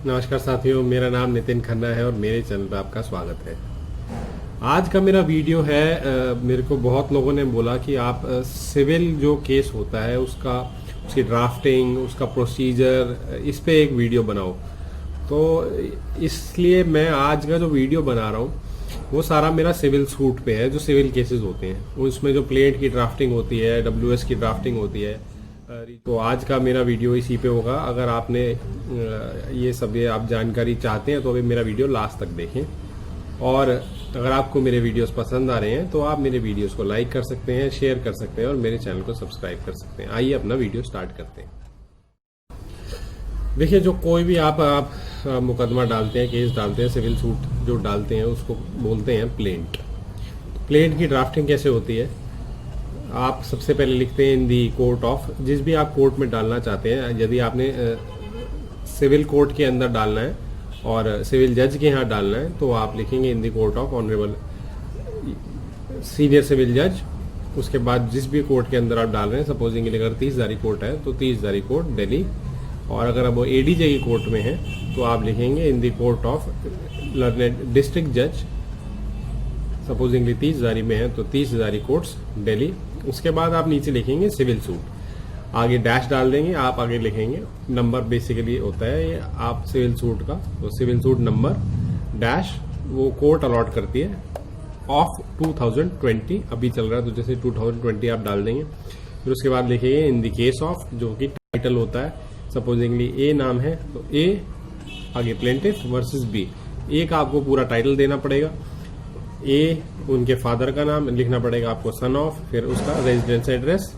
नमस्कार साथियों, मेरा नाम नितिन खन्ना है और मेरे चैनल पर आपका स्वागत है। आज का मेरा वीडियो है, मेरे को बहुत लोगों ने बोला कि आप सिविल जो केस होता है उसकी ड्राफ्टिंग, उसका प्रोसीजर, इस पे एक वीडियो बनाओ। तो इसलिए मैं आज का जो वीडियो बना रहा हूँ वो सारा मेरा सिविल सूट पे है, जो सिविल केसेस होते हैं उसमें जो प्लेंट की ड्राफ्टिंग होती है, WS की ड्राफ्टिंग होती है। तो आज का मेरा वीडियो इसी पे होगा। अगर आपने ये सब आप जानकारी चाहते हैं तो अभी मेरा वीडियो लास्ट तक देखें, और अगर आपको मेरे वीडियोस पसंद आ रहे हैं तो आप मेरे वीडियोस को लाइक कर सकते हैं, शेयर कर सकते हैं और मेरे चैनल को सब्सक्राइब कर सकते हैं। आइए अपना वीडियो स्टार्ट करते हैं। देखिए, जो कोई भी आप मुकदमा डालते हैं, केस डालते हैं, सिविल सूट जो डालते हैं उसको बोलते हैं प्लेंट। प्लेंट की ड्राफ्टिंग कैसे होती है? आप सबसे पहले लिखते हैं इन दी कोर्ट ऑफ, जिस भी आप कोर्ट में डालना चाहते हैं। यदि आपने सिविल कोर्ट के अंदर डालना है और सिविल जज के यहाँ डालना है तो आप लिखेंगे in the court of honourable senior civil जज। उसके बाद जिस भी कोर्ट के अंदर आप डाल रहे हैं, सपोजिंग अगर 30,000 कोर्ट है तो 30,000 कोर्ट दिल्ली, और अगर अब वो ADJ की कोर्ट में है तो आप लिखेंगे in the court of learned district जज। सपोजिंगली 30,000 में है तो 30,000 कोर्ट्स दिल्ली। उसके बाद आप नीचे लिखेंगे सिविल सूट, आगे डैश डाल देंगे, आप आगे लिखेंगे नंबर। बेसिकली होता है ये आप सिविल सूट का, तो सिविल सूट नंबर डैश वो कोर्ट अलॉट करती है ऑफ 2020 अभी चल रहा है, तो जैसे 2020 आप डाल देंगे। फिर उसके बाद लिखेंगे इन द केस ऑफ, जो कि टाइटल होता है। सपोजिंगली ए नाम है तो ए, आगे प्लेंटिफ वर्सेस बी। ए का आपको पूरा टाइटल देना पड़ेगा, ए उनके फादर का नाम लिखना पड़ेगा आपको, सन ऑफ, फिर उसका रेजिडेंस एड्रेस,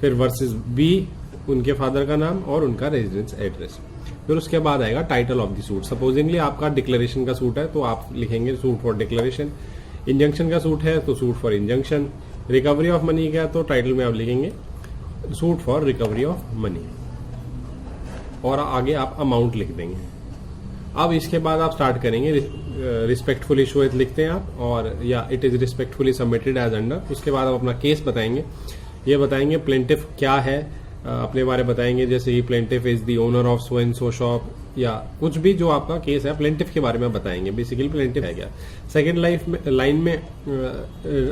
फिर वर्सेस बी उनके फादर का नाम और उनका रेजिडेंस एड्रेस। फिर उसके बाद आएगा title of the suit. Supposedly आपका डिक्लेरेशन का सूट है तो आप लिखेंगे सूट फॉर डिक्लेरेशन। इंजंक्शन का सूट है तो suit for injunction. Recovery of money का है तो टाइटल में आप लिखेंगे suit for recovery of money, और आगे आप अमाउंट लिख देंगे। अब इसके बाद आप स्टार्ट करेंगे रिस्पेक्टफुली शोएड लिखते हैं आप, और या it is respectfully submitted as under. उसके बाद आप अपना केस बताएंगे, ये बताएंगे प्लेंटिफ क्या है, अपने बारे बताएंगे, जैसे ही plaintiff is the owner of so and so shop, या कुछ भी जो आपका केस है प्लेंटिफ के बारे में बताएंगे। बेसिकली प्लेंटिफ है क्या। सेकेंड लाइन में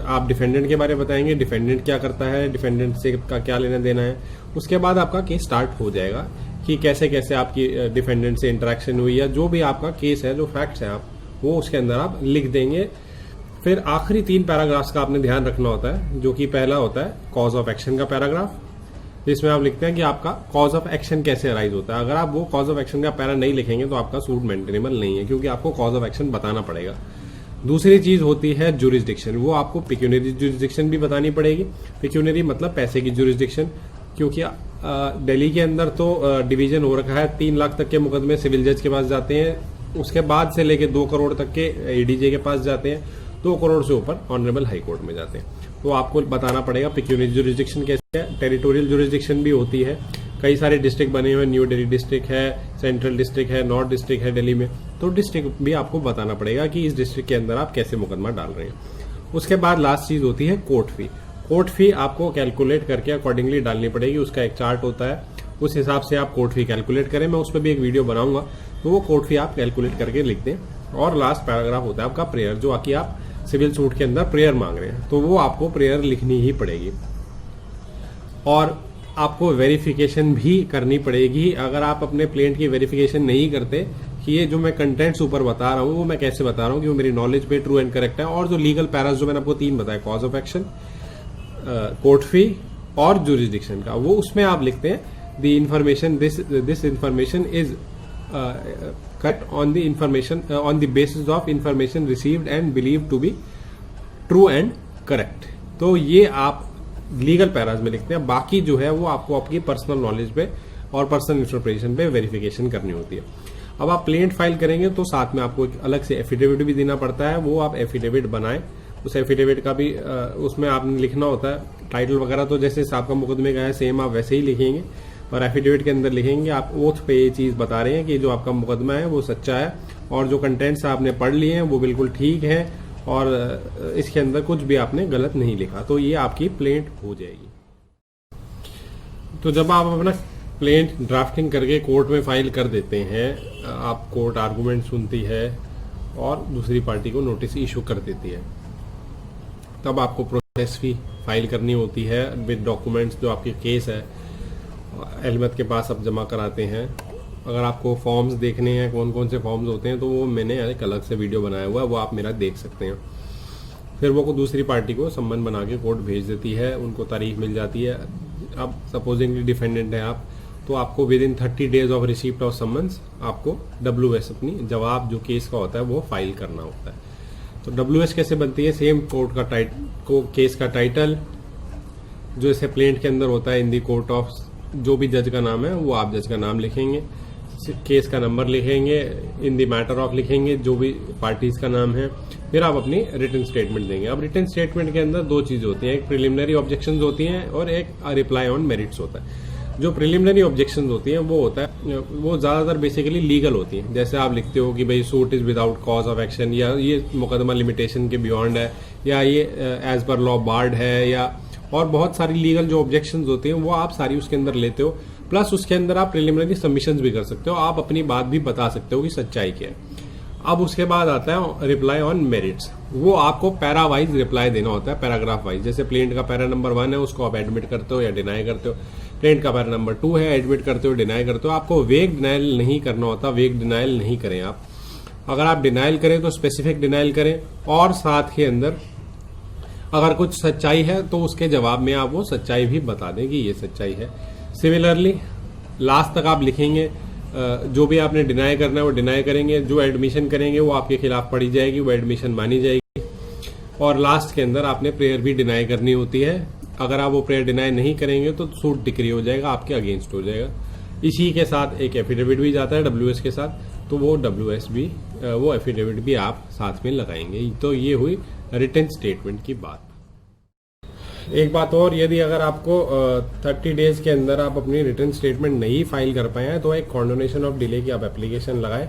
आप डिफेंडेंट के बारे में बताएंगे, डिफेंडेंट क्या करता है, डिफेंडेंट से का क्या लेना देना है। उसके बाद आपका केस स्टार्ट हो जाएगा कि कैसे कैसे आपकी डिफेंडेंट से इंटरेक्शन हुई है, जो भी आपका केस है, जो फैक्ट्स है, आप वो उसके अंदर आप लिख देंगे। फिर आखिरी 3 पैराग्राफ्स का आपने ध्यान रखना होता है, जो कि पहला होता है कॉज ऑफ एक्शन का पैराग्राफ, जिसमें आप लिखते हैं कि आपका कॉज ऑफ एक्शन कैसे अराइज होता है। अगर आप वो कॉज ऑफ एक्शन का पैरा नहीं लिखेंगे तो आपका सूट मेंटेनेबल नहीं है, क्योंकि आपको कॉज ऑफ एक्शन बताना पड़ेगा। दूसरी चीज होती है जुरिस्डिक्शन, वो आपको पिक्यूनरी जुरिस्डिक्शन भी बतानी पड़ेगी। पिक्यूनरी मतलब पैसे की जुरिस्डिक्शन, क्योंकि दिल्ली के अंदर तो डिवीजन हो रखा है, 3 लाख तक के मुकदमे सिविल जज के पास जाते हैं, उसके बाद से लेके 2 करोड़ तक के ADJ के पास जाते हैं, 2 करोड़ से ऊपर ऑनरेबल हाई कोर्ट में जाते हैं। तो आपको बताना पड़ेगा पिक्यूनरी जुरिस्डिक्शन कैसे है। टेरिटोरियल जुरिस्डिक्शन भी होती है, कई सारे डिस्ट्रिक्ट बने हुए, न्यू दिल्ली डिस्ट्रिक्ट है, सेंट्रल डिस्ट्रिक्ट है, नॉर्थ डिस्ट्रिक्ट है दिल्ली में, तो डिस्ट्रिक्ट भी आपको बताना पड़ेगा कि इस डिस्ट्रिक्ट के अंदर आप कैसे मुकदमा डाल रहे हैं। उसके बाद लास्ट चीज होती है कोर्ट फी। कोर्ट फी आपको कैलकुलेट करके अकॉर्डिंगली डालनी पड़ेगी, उसका एक चार्ट होता है, उस हिसाब से आप कोर्ट फी कैलकुलेट करें। मैं उस पर भी एक वीडियो बनाऊंगा, तो वो कोर्ट फी आप कैलकुलेट करके लिख दें। और लास्ट पैराग्राफ होता है आपका प्रेयर, जो आकि आप सिविल सूट के अंदर प्रेयर मांग रहे हैं, तो वो आपको प्रेयर लिखनी ही पड़ेगी। और आपको वेरिफिकेशन भी करनी पड़ेगी। अगर आप अपने प्लेंट की वेरिफिकेशन नहीं करते कि ये जो मैं कंटेंट्स ऊपर बता रहा हूँ वो मैं कैसे बता रहा हूँ कि वो मेरी नॉलेज पे ट्रू एंड करेक्ट है, और जो लीगल पैरास जो मैंने आपको 3 बताया, cause of action, court fee और जुरिस्डिक्शन का, वो उसमें आप लिखते हैं the information this information is cut on the information on the basis of information received and believe to be true and correct. तो ये आप लीगल पैराज में लिखते हैं। बाकी जो है वो आपको आपकी पर्सनल नॉलेज पे और पर्सनल इंफॉर्मेशन पे वेरिफिकेशन करनी होती है। अब आप प्लेंट फाइल करेंगे तो साथ में आपको एक अलग से एफिडेविट भी देना पड़ता है, वो आप एफिडेविट बनाएं। उस एफिडेविट का भी उसमें आपने लिखना होता है टाइटल वगैरह, तो जैसे आपका मुकदमे का है सेम आप वैसे ही लिखेंगे, और एफिडेविट के अंदर लिखेंगे आप ओथ पे ये चीज बता रहे हैं कि जो आपका मुकदमा है वो सच्चा है, और जो कंटेंट्स आपने पढ़ लिए हैं वो बिल्कुल ठीक है, और इसके अंदर कुछ भी आपने गलत नहीं लिखा, तो ये आपकी प्लेंट हो जाएगी। तो जब आप अपना प्लेंट ड्राफ्टिंग करके कोर्ट में फाइल कर देते हैं, आप कोर्ट आर्गुमेंट सुनती है और दूसरी पार्टी को नोटिस इशू कर देती है, तब आपको प्रोसेस फी फाइल करनी होती है विद डॉक्यूमेंट्स जो आपके केस है अहलमत के पास आप जमा कराते हैं। अगर आपको फॉर्म्स देखने हैं कौन कौन से फॉर्म्स होते हैं तो वो मैंने एक अलग से वीडियो बनाया हुआ है, वो आप मेरा देख सकते हैं। फिर वो को दूसरी पार्टी को सम्मन बना के कोर्ट भेज देती है, उनको तारीख मिल जाती है। अब सपोजिंगली डिफेंडेंट है आप, तो आपको with in 30 days of receipt of summons आपको WS अपनी जवाब जो केस का होता है वो फाइल करना होता है। तो WS कैसे बनती है? सेम कोर्ट का केस का टाइटल जो इसे प्लेंट के अंदर होता है, इन दी कोर्ट ऑफ जो भी जज का नाम है वो आप जज का नाम लिखेंगे, केस का नंबर लिखेंगे, इन दी मैटर ऑफ लिखेंगे जो भी पार्टीज का नाम है, फिर आप अपनी रिटन स्टेटमेंट देंगे। अब रिटन स्टेटमेंट के अंदर दो चीज होती हैं, एक प्रिलिमिनरी ऑब्जेक्शंस होती हैं और एक रिप्लाई ऑन मेरिट्स होता है। जो प्रिलिमिनरी ऑब्जेक्शंस होती हैं वो होता है, वो ज्यादातर बेसिकली लीगल होती हैं। जैसे आप लिखते हो कि भाई suit is without cause of action, या ये मुकदमा लिमिटेशन के बियॉन्ड है, या ये एज पर लॉ बार्ड है, या और बहुत सारी लीगल जो ऑब्जेक्शंस होती हैं वो आप सारी उसके अंदर लेते हो। प्लस उसके अंदर आप प्रिलिमिनरी सबमिशंस भी कर सकते हो, आप अपनी बात भी बता सकते हो कि सच्चाई क्या है। अब उसके बाद आता है रिप्लाई ऑन मेरिट्स, वो आपको पैरा वाइज रिप्लाई देना होता है, पैराग्राफ वाइज। जैसे प्लेंट का पैरा नंबर 1 है, उसको आप एडमिट करते हो या डिनाई करते हो। प्लेंट का पैरा नंबर 2 है, एडमिट करते हो डिनाई करते हो। आपको वेग डिनाइल नहीं करना होता, वेग डिनाइल नहीं करें आप। अगर आप डिनाइल करें तो स्पेसिफिक डिनाइल करें, और साथ के अंदर अगर कुछ सच्चाई है तो उसके जवाब में आप वो सच्चाई भी बता दें कि ये सच्चाई है। सिमिलरली लास्ट तक आप लिखेंगे, जो भी आपने डिनाई करना है वो डिनाई करेंगे, जो एडमिशन करेंगे वो आपके खिलाफ पढ़ी जाएगी, वो एडमिशन मानी जाएगी। और लास्ट के अंदर आपने प्रेयर भी डिनाई करनी होती है। अगर आप वो प्रेयर डिनाई नहीं करेंगे तो सूट डिक्री हो जाएगा, आपके अगेंस्ट हो जाएगा। इसी के साथ एक एफिडेविट भी जाता है WS के साथ, तो वो WS भी वो एफिडेविट भी आप साथ में लगाएंगे। तो ये हुई रिटन स्टेटमेंट की बात। एक बात और, यदि अगर आपको 30 डेज के अंदर आप अपनी रिटन स्टेटमेंट नहीं फाइल कर पाए हैं तो एक कॉन्डोनेशन ऑफ डिले की आप एप्लीकेशन लगाएं,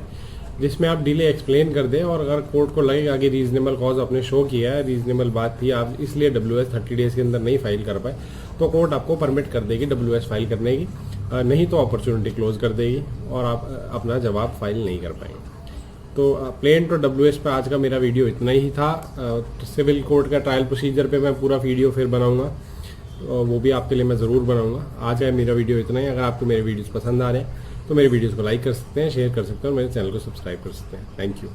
जिसमें आप डिले एक्सप्लेन कर दें। और अगर कोर्ट को लगेगा कि रीजनेबल कॉज आपने शो किया है, रीजनेबल बात थी, आप इसलिए WS 30 डेज के अंदर नहीं फाइल कर पाए, तो कोर्ट आपको परमिट कर देगी WS फाइल करने की, नहीं तो अपॉर्चुनिटी क्लोज कर देगी और आप अपना जवाब फाइल नहीं कर पाएंगे। तो प्लेंट और WS पे आज का मेरा वीडियो इतना ही था। सिविल कोर्ट का ट्रायल प्रोसीजर पे मैं पूरा वीडियो फिर बनाऊंगा, वो भी आपके लिए मैं ज़रूर बनाऊंगा। आज का मेरा वीडियो इतना ही। अगर आपको मेरे वीडियोस पसंद आ रहे हैं तो मेरे वीडियोस को लाइक कर सकते हैं, शेयर कर सकते हैं और मेरे चैनल को सब्सक्राइब कर सकते हैं। Thank you.